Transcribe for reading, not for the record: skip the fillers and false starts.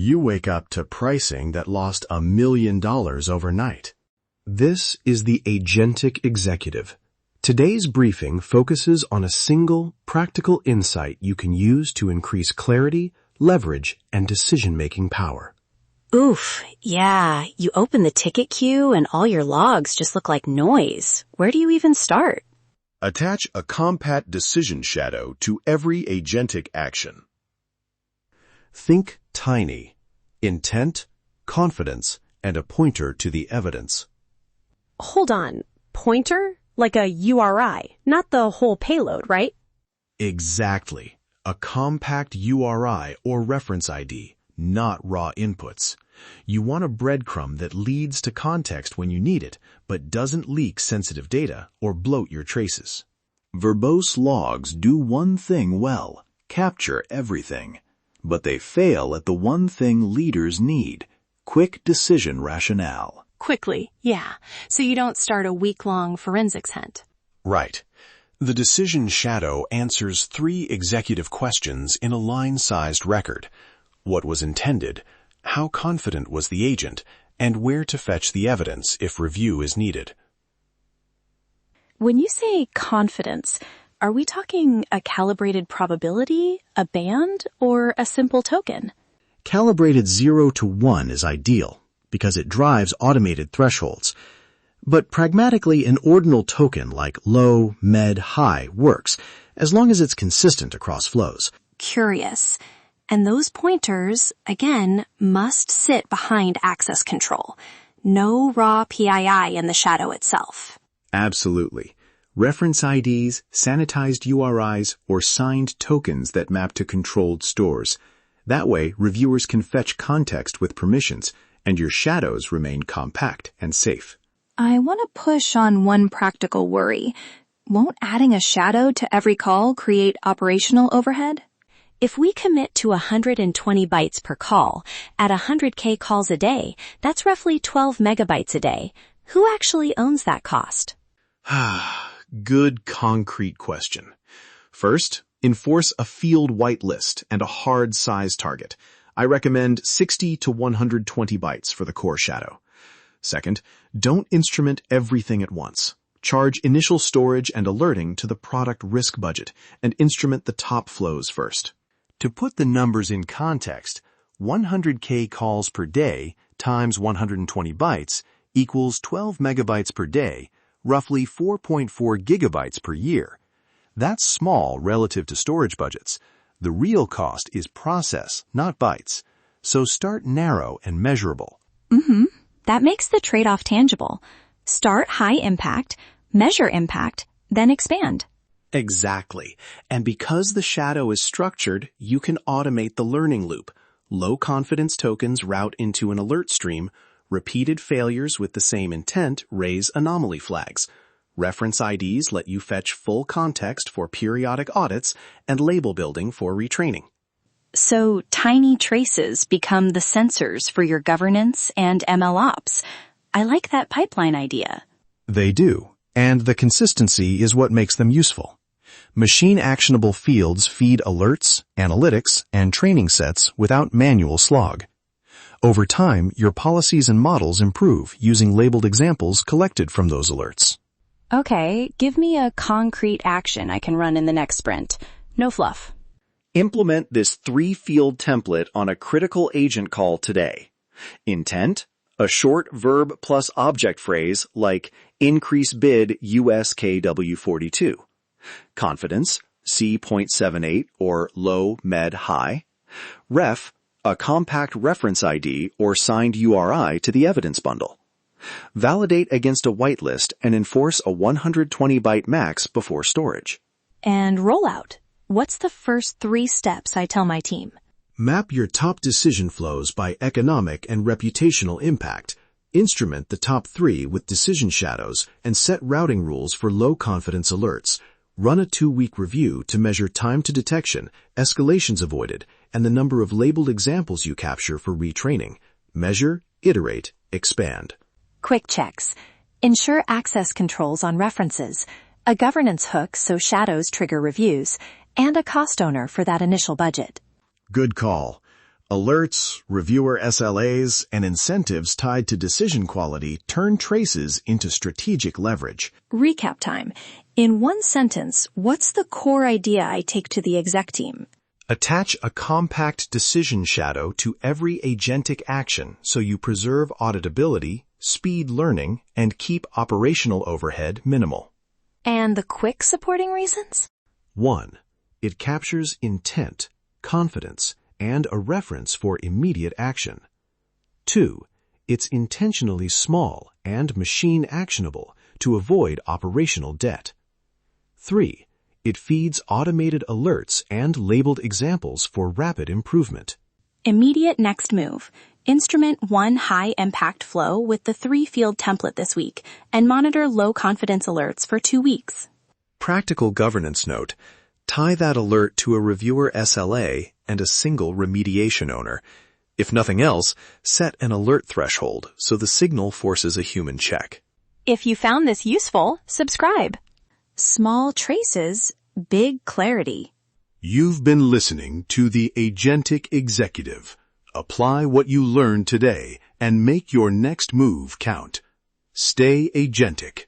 You wake up to pricing that lost $1 million overnight. This is the Agentic Executive. Today's briefing focuses on a single, practical insight you can use to increase clarity, leverage, and decision-making power. Oof, yeah, you open the ticket queue and all your logs just look like noise. Where do you even start? Attach a compact decision shadow to every agentic action. Think tiny. Intent, confidence, and a pointer to the evidence. Hold on, pointer? Like a URI, not the whole payload, right? Exactly. A compact URI or reference ID, not raw inputs. You want a breadcrumb that leads to context when you need it, but doesn't leak sensitive data or bloat your traces. Verbose logs do one thing well, capture everything. But they fail at the one thing leaders need, quick decision rationale. Quickly, yeah, so you don't start a week-long forensics hunt. Right. The decision shadow answers 3 executive questions in a line-sized record. What was intended, how confident was the agent, and where to fetch the evidence if review is needed. When you say confidence, are we talking a calibrated probability, a band, or a simple token? Calibrated 0 to 1 is ideal, because it drives automated thresholds. But pragmatically, an ordinal token like low, med, high works, as long as it's consistent across flows. Curious. And those pointers, again, must sit behind access control. No raw PII in the shadow itself. Absolutely. Reference IDs, sanitized URIs, or signed tokens that map to controlled stores. That way, reviewers can fetch context with permissions, and your shadows remain compact and safe. I want to push on one practical worry. Won't adding a shadow to every call create operational overhead? If we commit to 120 bytes per call, at 100K calls a day, that's roughly 12 megabytes a day. Who actually owns that cost? Good concrete question. First, enforce a field whitelist and a hard size target. I recommend 60 to 120 bytes for the core shadow. Second, don't instrument everything at once. Charge initial storage and alerting to the product risk budget and instrument the top flows first. To put the numbers in context, 100K calls per day times 120 bytes equals 12 megabytes per day, roughly 4.4 gigabytes per year. That's small relative to storage budgets. The real cost is process, not bytes. So start narrow and measurable. That makes the trade-off tangible. Start high impact, measure impact, then expand. Exactly. And because the shadow is structured, you can automate the learning loop. Low confidence tokens route into an alert stream. Repeated failures with the same intent raise anomaly flags. Reference IDs let you fetch full context for periodic audits and label building for retraining. So tiny traces become the sensors for your governance and ML ops. I like that pipeline idea. They do, and the consistency is what makes them useful. Machine-actionable fields feed alerts, analytics, and training sets without manual slog. Over time, your policies and models improve using labeled examples collected from those alerts. Okay, give me a concrete action I can run in the next sprint. No fluff. Implement this 3-field template on a critical agent call today. Intent, a short verb plus object phrase like increase bid USKW42. Confidence, C.78 or low, med, high. Ref, a compact reference ID or signed URI to the evidence bundle. Validate against a whitelist and enforce a 120 byte max before storage. And rollout. What's the first 3 steps I tell my team? Map your top decision flows by economic and reputational impact. Instrument the top 3 with decision shadows and set routing rules for low-confidence alerts. Run a 2-week review to measure time to detection, escalations avoided, and the number of labeled examples you capture for retraining. Measure, iterate, expand. Quick checks. Ensure access controls on references, a governance hook so shadows trigger reviews, and a cost owner for that initial budget. Good call. Alerts, reviewer SLAs, and incentives tied to decision quality turn traces into strategic leverage. Recap time. In one sentence, what's the core idea I take to the exec team? Attach a compact decision shadow to every agentic action so you preserve auditability, speed learning, and keep operational overhead minimal. And the quick supporting reasons? 1. It captures intent, confidence, and a reference for immediate action. 2. It's intentionally small and machine-actionable to avoid operational debt. 3. It feeds automated alerts and labeled examples for rapid improvement. Immediate next move. Instrument one high-impact flow with the 3-field template this week and monitor low-confidence alerts for 2 weeks. Practical governance note. Tie that alert to a reviewer SLA and a single remediation owner. If nothing else, set an alert threshold so the signal forces a human check. If you found this useful, subscribe. Small traces, big clarity. You've been listening to the Agentic Executive. Apply what you learned today and make your next move count. Stay agentic.